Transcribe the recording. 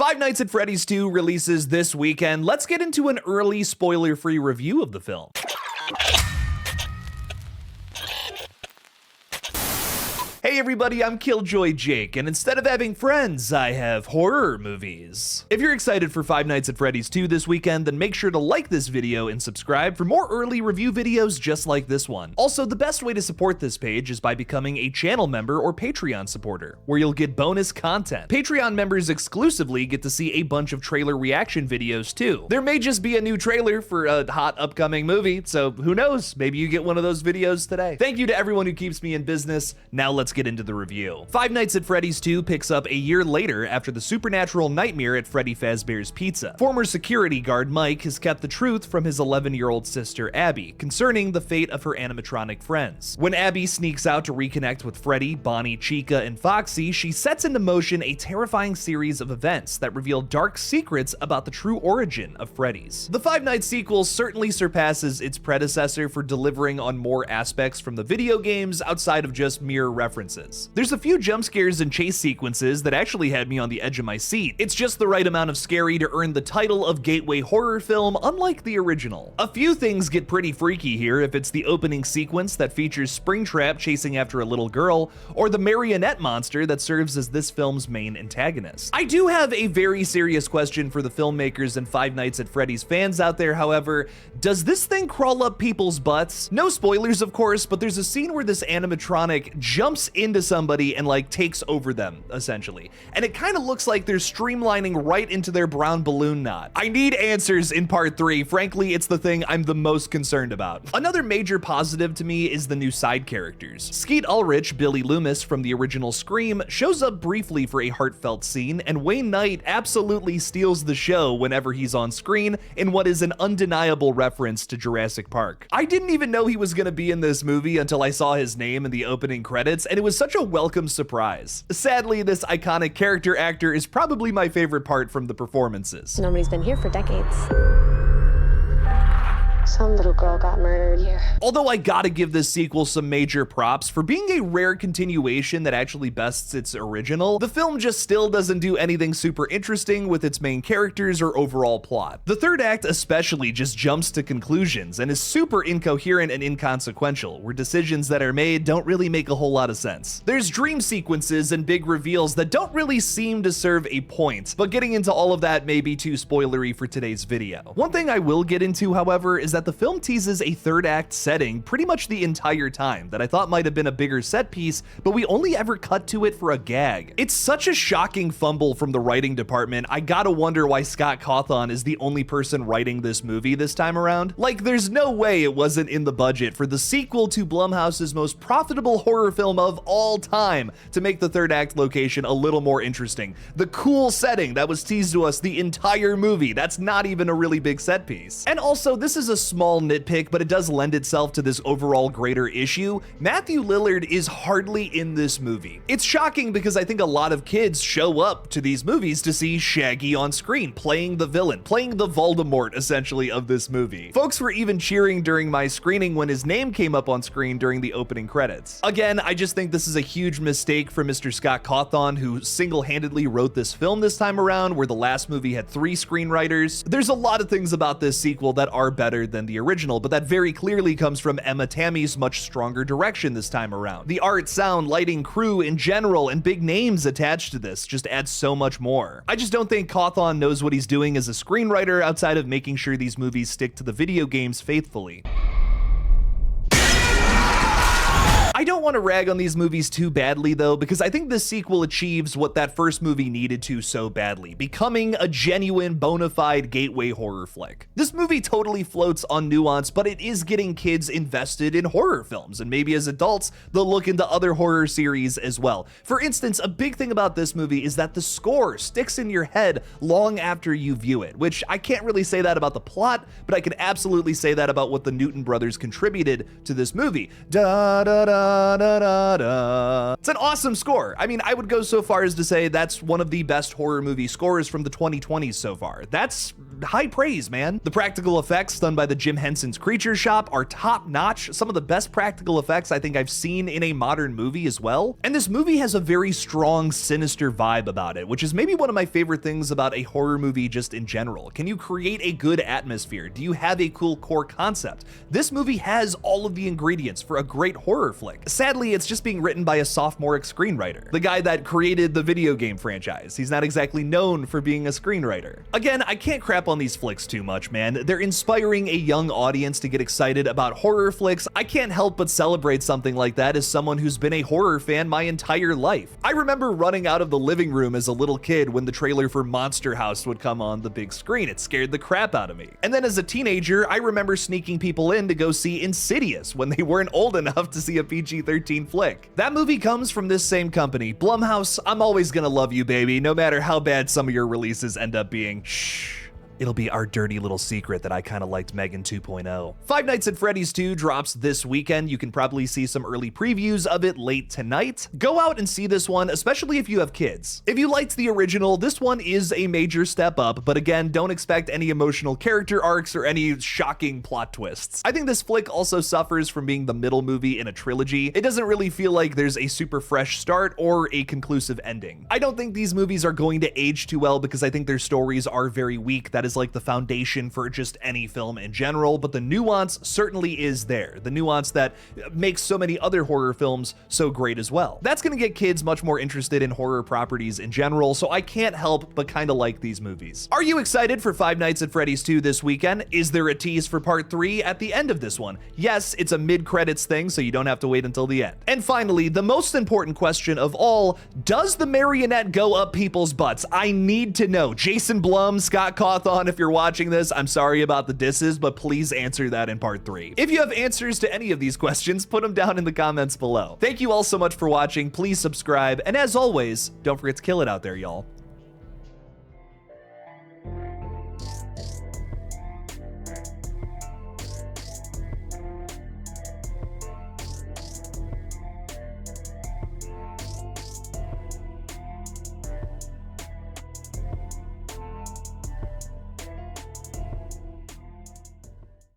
Five Nights at Freddy's 2 releases this weekend. Let's get into an early spoiler-free review of the film. Hey everybody, I'm Killjoy Jake, and instead of having friends, I have horror movies. If you're excited for Five Nights at Freddy's 2 this weekend, then make sure to like this video and subscribe for more early review videos just like this one. Also, the best way to support this page is by becoming a channel member or Patreon supporter, where you'll get bonus content. Patreon members exclusively get to see a bunch of trailer reaction videos too. There may just be a new trailer for a hot upcoming movie, so who knows, maybe you get one of those videos today. Thank you to everyone who keeps me in business. Now let's get into the review. Five Nights at Freddy's 2 picks up a year later after the supernatural nightmare at Freddy Fazbear's Pizza. Former security guard Mike has kept the truth from his 11-year-old sister Abby concerning the fate of her animatronic friends. When Abby sneaks out to reconnect with Freddy, Bonnie, Chica, and Foxy, she sets into motion a terrifying series of events that reveal dark secrets about the true origin of Freddy's. The Five Nights sequel certainly surpasses its predecessor for delivering on more aspects from the video games outside of just mere references. There's a few jump scares and chase sequences that actually had me on the edge of my seat. It's just the right amount of scary to earn the title of gateway horror film, unlike the original. A few things get pretty freaky here, if it's the opening sequence that features Springtrap chasing after a little girl, or the marionette monster that serves as this film's main antagonist. I do have a very serious question for the filmmakers and Five Nights at Freddy's fans out there, however. Does this thing crawl up people's butts? No spoilers, of course, but there's a scene where this animatronic jumps into somebody and like takes over them, essentially. And it kind of looks like they're streamlining right into their brown balloon knot. I need answers in part 3. Frankly, it's the thing I'm the most concerned about. Another major positive to me is the new side characters. Skeet Ulrich, Billy Loomis from the original Scream, shows up briefly for a heartfelt scene, and Wayne Knight absolutely steals the show whenever he's on screen in what is an undeniable reference to Jurassic Park. I didn't even know he was gonna be in this movie until I saw his name in the opening credits, and it was such a welcome surprise. Sadly, this iconic character actor is probably my favorite part from the performances. Nobody's been here for decades. Some little girl got murdered here. Although I gotta give this sequel some major props for being a rare continuation that actually bests its original, the film just still doesn't do anything super interesting with its main characters or overall plot. The third act especially just jumps to conclusions and is super incoherent and inconsequential, where decisions that are made don't really make a whole lot of sense. There's dream sequences and big reveals that don't really seem to serve a point, but getting into all of that may be too spoilery for today's video. One thing I will get into, however, is that the film teases a third act setting pretty much the entire time that I thought might have been a bigger set piece, but we only ever cut to it for a gag. It's such a shocking fumble from the writing department. I gotta wonder why Scott Cawthon is the only person writing this movie this time around. Like, there's no way it wasn't in the budget for the sequel to Blumhouse's most profitable horror film of all time to make the third act location a little more interesting. The cool setting that was teased to us the entire movie, that's not even a really big set piece. And also, this is a small nitpick, but it does lend itself to this overall greater issue. Matthew Lillard is hardly in this movie. It's shocking because I think a lot of kids show up to these movies to see Shaggy on screen, playing the villain, playing the Voldemort, essentially, of this movie. Folks were even cheering during my screening when his name came up on screen during the opening credits. Again, I just think this is a huge mistake for Mr. Scott Cawthon, who single-handedly wrote this film this time around, where the last movie had 3 screenwriters. There's a lot of things about this sequel that are better than the original, but that very clearly comes from Emma Tammy's much stronger direction this time around. The art, sound, lighting, crew in general, and big names attached to this just add so much more. I just don't think Cawthon knows what he's doing as a screenwriter outside of making sure these movies stick to the video games faithfully. I don't want to rag on these movies too badly though, because I think this sequel achieves what that first movie needed to so badly, becoming a genuine bona fide gateway horror flick. This movie totally floats on nuance, but it is getting kids invested in horror films, and maybe as adults, they'll look into other horror series as well. For instance, a big thing about this movie is that the score sticks in your head long after you view it, which I can't really say that about the plot, but I can absolutely say that about what the Newton brothers contributed to this movie. Da da da. Da, da, da. It's an awesome score. I mean, I would go so far as to say that's one of the best horror movie scores from the 2020s so far. That's high praise, man. The practical effects done by the Jim Henson's Creature Shop are top notch, some of the best practical effects I think I've seen in a modern movie as well. And this movie has a very strong, sinister vibe about it, which is maybe one of my favorite things about a horror movie just in general. Can you create a good atmosphere? Do you have a cool core concept? This movie has all of the ingredients for a great horror flick. Sadly, it's just being written by a sophomoric screenwriter, the guy that created the video game franchise. He's not exactly known for being a screenwriter. Again, I can't crap on these flicks too much, man. They're inspiring a young audience to get excited about horror flicks. I can't help but celebrate something like that as someone who's been a horror fan my entire life. I remember running out of the living room as a little kid when the trailer for Monster House would come on the big screen. It scared the crap out of me. And then as a teenager, I remember sneaking people in to go see Insidious when they weren't old enough to see a PG-13 flick. That movie comes from this same company. Blumhouse, I'm always gonna love you, baby, no matter how bad some of your releases end up being. Shh. It'll be our dirty little secret that I kind of liked Megan 2.0. Five Nights at Freddy's 2 drops this weekend. You can probably see some early previews of it late tonight. Go out and see this one, especially if you have kids. If you liked the original, this one is a major step up, but again, don't expect any emotional character arcs or any shocking plot twists. I think this flick also suffers from being the middle movie in a trilogy. It doesn't really feel like there's a super fresh start or a conclusive ending. I don't think these movies are going to age too well because I think their stories are very weak. That is like the foundation for just any film in general, but the nuance certainly is there. The nuance that makes so many other horror films so great as well. That's gonna get kids much more interested in horror properties in general, so I can't help but kind of like these movies. Are you excited for Five Nights at Freddy's 2 this weekend? Is there a tease for part 3 at the end of this one? Yes, it's a mid-credits thing, so you don't have to wait until the end. And finally, the most important question of all, does the marionette go up people's butts? I need to know. Jason Blum, Scott Cawthon, if you're watching this, I'm sorry about the disses, but please answer that in part 3. If you have answers to any of these questions, put them down in the comments below. Thank you all so much for watching. Please subscribe, and as always, don't forget to kill it out there, y'all.